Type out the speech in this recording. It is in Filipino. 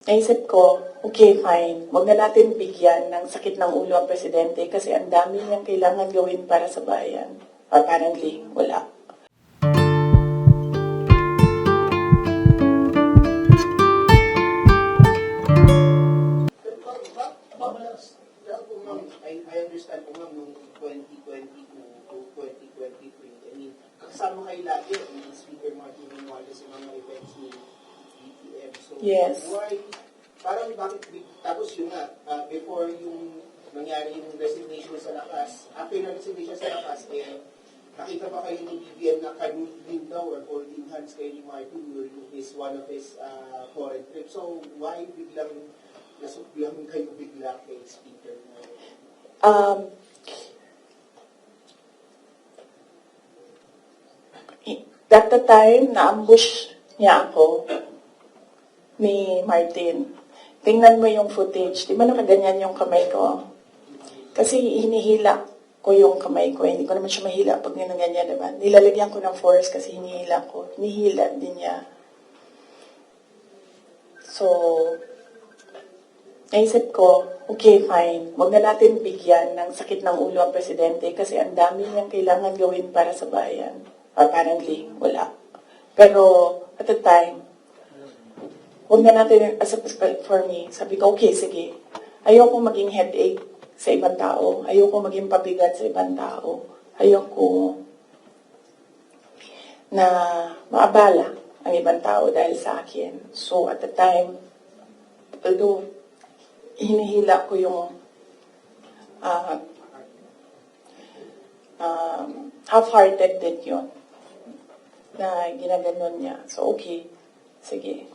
Naisip ko, okay, fine. Huwag na natin bigyan ng sakit ng ulo ang presidente kasi ang dami niyang kailangan gawin para sa bayan. Apparently, wala. I understand po ma'am, nung 2022 to 2023, I mean, kasama kayo lagi ni Speaker Martin Romualdez sa mga events ni BTM. So, Yes. why, parang bakit, tapos yun nga, before yung nangyari yung resignation sa lakas, after na resignation sa lakas, nakita ba kayo ni BBM na kanunin daw or holding hands kayo ni Martin during one of his foreign trips? So, why biglang nasuklang kayo bigla kay Speaker Martin? At the time, na-ambush niya ako ni Martin. Tingnan mo yung footage. Di ba nakaganyan yung kamay ko? Kasi hinihila ko yung kamay ko. Hindi ko naman siya mahila pag ganyan, diba? Nilalagyan ko ng force kasi hinihila ko. Hinihila din niya. So, naisip ko, okay, fine. Huwag na natin bigyan ng sakit ng ulo ang presidente kasi ang dami niyang kailangan gawin para sa bayan. Apparently, wala. Pero, at the time, huwag na natin, for me, sabi ko, okay, sige. Ayoko maging headache sa ibang tao. Ayoko maging pabigat sa ibang tao. Ayoko na maabala ang ibang tao dahil sa akin. So, at the time, although hinihila ko yung half-hearted din yun na ginaganon niya. So, okay. Sige.